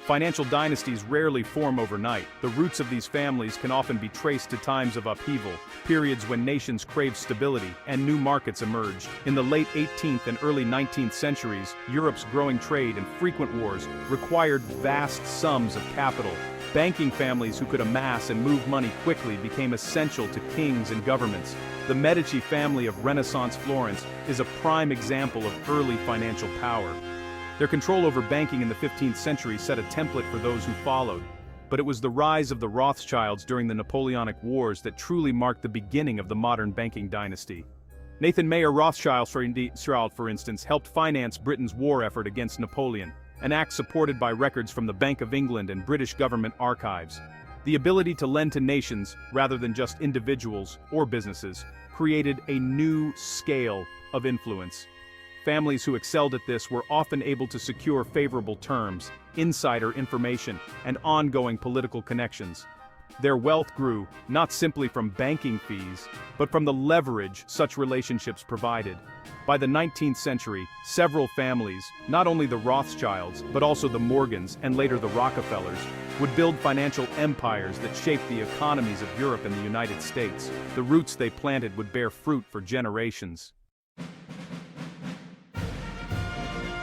Financial dynasties rarely form overnight. The roots of these families can often be traced to times of upheaval, periods when nations craved stability and new markets emerged. In the late 18th and early 19th centuries, Europe's growing trade and frequent wars required vast sums of capital. Banking families who could amass and move money quickly became essential to kings and governments. The Medici family of Renaissance Florence is a prime example of early financial power. Their control over banking in the 15th century set a template for those who followed. But it was the rise of the Rothschilds during the Napoleonic Wars that truly marked the beginning of the modern banking dynasty. Nathan Mayer Rothschild, for instance, helped finance Britain's war effort against Napoleon, an act supported by records from the Bank of England and British government archives. The ability to lend to nations, rather than just individuals or businesses, created a new scale of influence. Families who excelled at this were often able to secure favorable terms, insider information, and ongoing political connections. Their wealth grew, not simply from banking fees, but from the leverage such relationships provided. By the 19th century, several families, not only the Rothschilds, but also the Morgans and later the Rockefellers, would build financial empires that shaped the economies of Europe and the United States. The roots they planted would bear fruit for generations.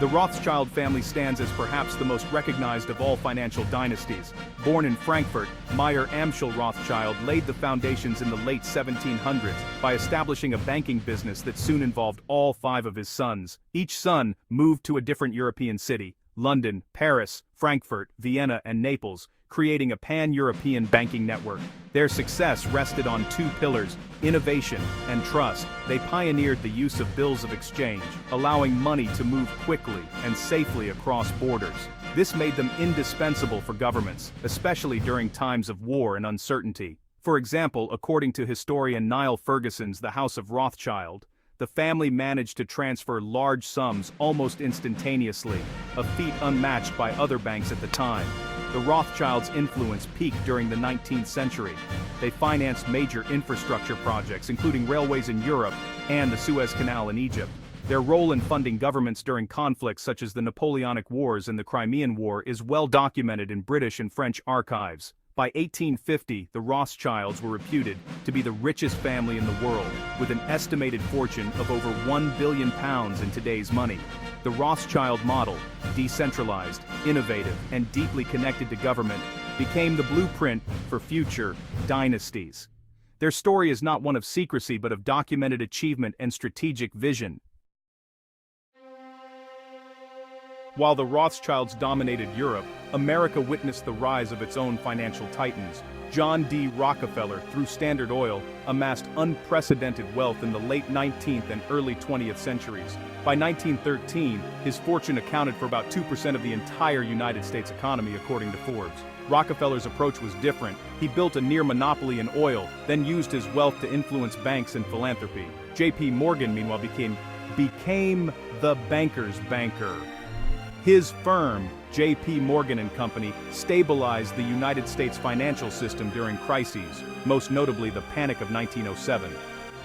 The Rothschild family stands as perhaps the most recognized of all financial dynasties. Born in Frankfurt, Mayer Amschel Rothschild laid the foundations in the late 1700s by establishing a banking business that soon involved all 5 of his sons. Each son moved to a different European city: London, Paris, Frankfurt, Vienna, and Naples, creating a pan-European banking network. Their success rested on 2 pillars: innovation and trust. They pioneered the use of bills of exchange, allowing money to move quickly and safely across borders. This made them indispensable for governments, especially during times of war and uncertainty. For example, according to historian Niall Ferguson's The House of Rothschild, the family managed to transfer large sums almost instantaneously, a feat unmatched by other banks at the time. The Rothschilds' influence peaked during the 19th century. They financed major infrastructure projects, including railways in Europe and the Suez Canal in Egypt. Their role in funding governments during conflicts such as the Napoleonic Wars and the Crimean War is well documented in British and French archives. By 1850, the Rothschilds were reputed to be the richest family in the world, with an estimated fortune of over £1 billion in today's money. The Rothschild model, decentralized, innovative, and deeply connected to government, became the blueprint for future dynasties. Their story is not one of secrecy but of documented achievement and strategic vision. While the Rothschilds dominated Europe, America witnessed the rise of its own financial titans. John D. Rockefeller, through Standard Oil, amassed unprecedented wealth in the late 19th and early 20th centuries. By 1913, his fortune accounted for about 2% of the entire United States economy, according to Forbes. Rockefeller's approach was different. He built a near monopoly in oil, then used his wealth to influence banks and philanthropy. J.P. Morgan, meanwhile, became the banker's banker. His firm, J.P. Morgan & Company, stabilized the United States financial system during crises, most notably the Panic of 1907.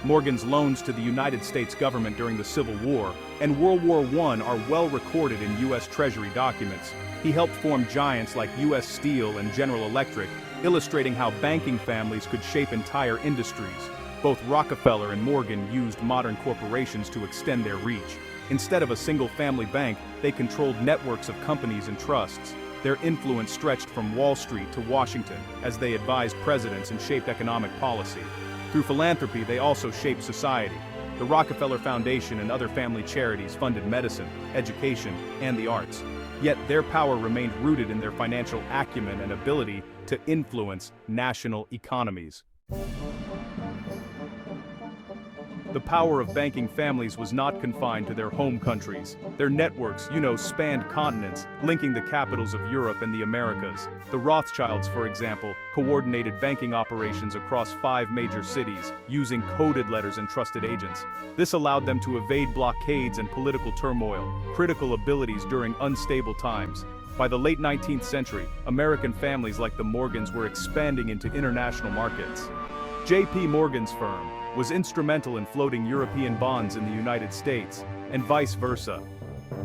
Morgan's loans to the United States government during the Civil War and World War I are well recorded in U.S. Treasury documents. He helped form giants like U.S. Steel and General Electric, illustrating how banking families could shape entire industries. Both Rockefeller and Morgan used modern corporations to extend their reach. Instead of a single-family bank, they controlled networks of companies and trusts. Their influence stretched from Wall Street to Washington as they advised presidents and shaped economic policy. Through philanthropy, they also shaped society. The Rockefeller Foundation and other family charities funded medicine, education, and the arts. Yet their power remained rooted in their financial acumen and ability to influence national economies. The power of banking families was not confined to their home countries. Their networks, spanned continents, linking the capitals of Europe and the Americas. The Rothschilds, for example, coordinated banking operations across 5 major cities, using coded letters and trusted agents. This allowed them to evade blockades and political turmoil, critical abilities during unstable times. By the late 19th century, American families like the Morgans were expanding into international markets. J.P. Morgan's firm was instrumental in floating European bonds in the United States, and vice versa.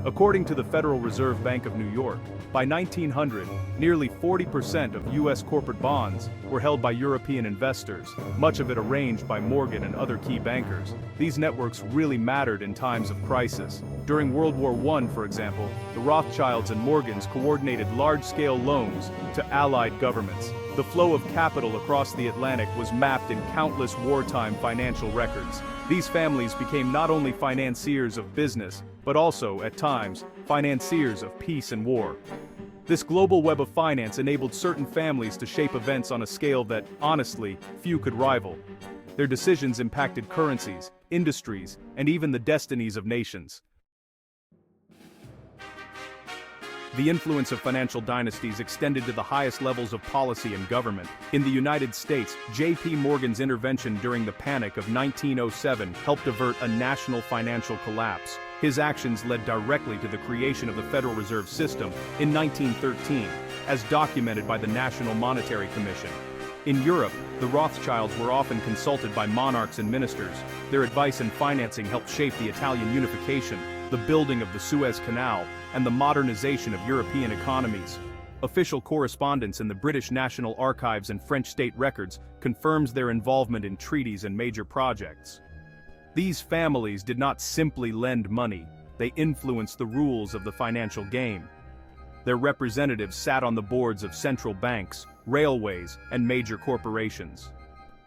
According to the Federal Reserve Bank of New York, by 1900, nearly 40% of U.S. corporate bonds were held by European investors, much of it arranged by Morgan and other key bankers. These networks really mattered in times of crisis. During World War I, for example, the Rothschilds and Morgans coordinated large-scale loans to Allied governments. The flow of capital across the Atlantic was mapped in countless wartime financial records. These families became not only financiers of business, but also, at times, financiers of peace and war. This global web of finance enabled certain families to shape events on a scale that, honestly, few could rival. Their decisions impacted currencies, industries, and even the destinies of nations. The influence of financial dynasties extended to the highest levels of policy and government. In the United States, J.P. Morgan's intervention during the Panic of 1907 helped avert a national financial collapse. His actions led directly to the creation of the Federal Reserve System in 1913, as documented by the National Monetary Commission. In Europe, the Rothschilds were often consulted by monarchs and ministers. Their advice and financing helped shape the Italian unification, the building of the Suez Canal, and the modernization of European economies. Official correspondence in the British National Archives and French state records confirms their involvement in treaties and major projects. These families did not simply lend money, they influenced the rules of the financial game. Their representatives sat on the boards of central banks, railways, and major corporations.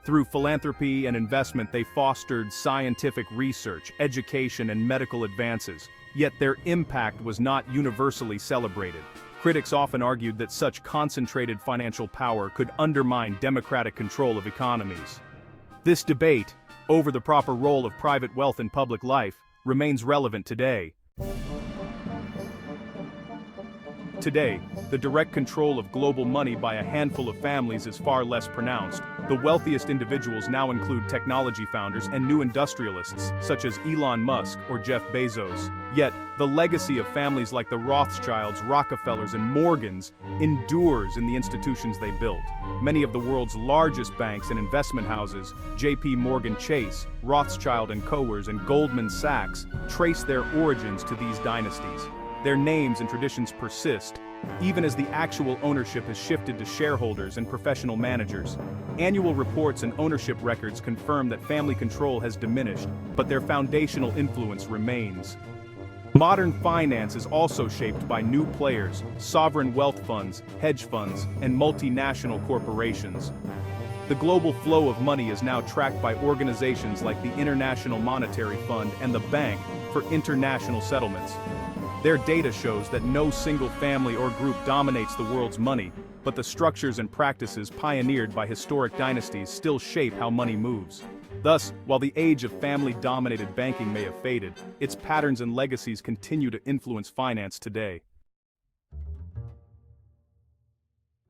Through philanthropy and investment, they fostered scientific research, education, and medical advances. Yet their impact was not universally celebrated. Critics often argued that such concentrated financial power could undermine democratic control of economies. This debate, over the proper role of private wealth in public life, remains relevant today. Today, the direct control of global money by a handful of families is far less pronounced. The wealthiest individuals now include technology founders and new industrialists, such as Elon Musk or Jeff Bezos. Yet, the legacy of families like the Rothschilds, Rockefellers, and Morgans endures in the institutions they built. Many of the world's largest banks and investment houses, J.P. Morgan Chase, Rothschild & Coers, and Goldman Sachs, trace their origins to these dynasties. Their names and traditions persist, even as the actual ownership has shifted to shareholders and professional managers. Annual reports and ownership records confirm that family control has diminished, but their foundational influence remains. Modern finance is also shaped by new players, sovereign wealth funds, hedge funds, and multinational corporations. The global flow of money is now tracked by organizations like the International Monetary Fund and the Bank for International Settlements. Their data shows that no single family or group dominates the world's money, but the structures and practices pioneered by historic dynasties still shape how money moves. Thus, while the age of family-dominated banking may have faded, its patterns and legacies continue to influence finance today.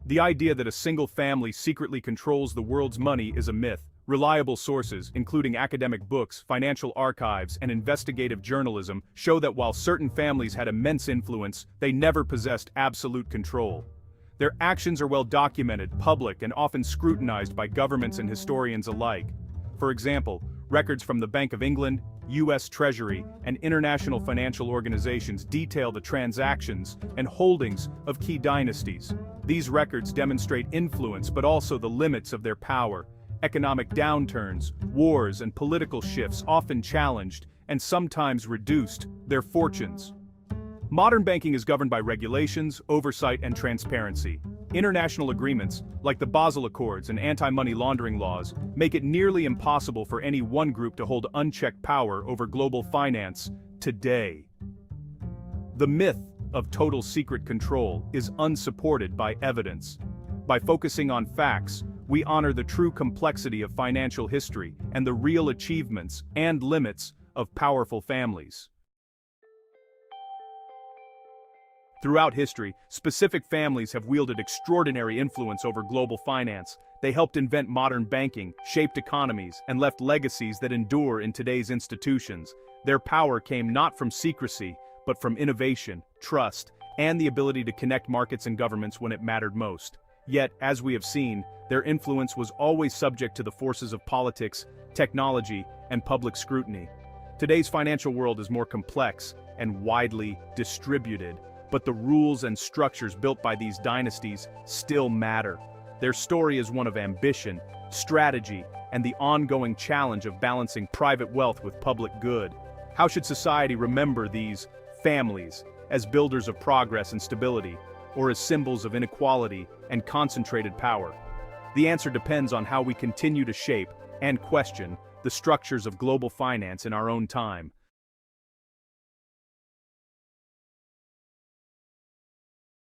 The idea that a single family secretly controls the world's money is a myth. Reliable sources, including academic books, financial archives, and investigative journalism, show that while certain families had immense influence, they never possessed absolute control. Their actions are well documented, public, and often scrutinized by governments and historians alike. For example, records from the Bank of England, U.S. Treasury, and international financial organizations detail the transactions and holdings of key dynasties. These records demonstrate influence but also the limits of their power. Economic downturns, wars, and political shifts often challenged, and sometimes reduced, their fortunes. Modern banking is governed by regulations, oversight, and transparency. International agreements, like the Basel Accords and anti-money laundering laws, make it nearly impossible for any one group to hold unchecked power over global finance today. The myth of total secret control is unsupported by evidence. By focusing on facts, we honor the true complexity of financial history and the real achievements and limits of powerful families. Throughout history, specific families have wielded extraordinary influence over global finance. They helped invent modern banking, shaped economies, and left legacies that endure in today's institutions. Their power came not from secrecy, but from innovation, trust, and the ability to connect markets and governments when it mattered most. Yet, as we have seen, their influence was always subject to the forces of politics, technology, and public scrutiny. Today's financial world is more complex, and widely distributed. But the rules and structures built by these dynasties still matter. Their story is one of ambition, strategy, and the ongoing challenge of balancing private wealth with public good. How should society remember these families? As builders of progress and stability, or as symbols of inequality and concentrated power? The answer depends on how we continue to shape and question the structures of global finance in our own time.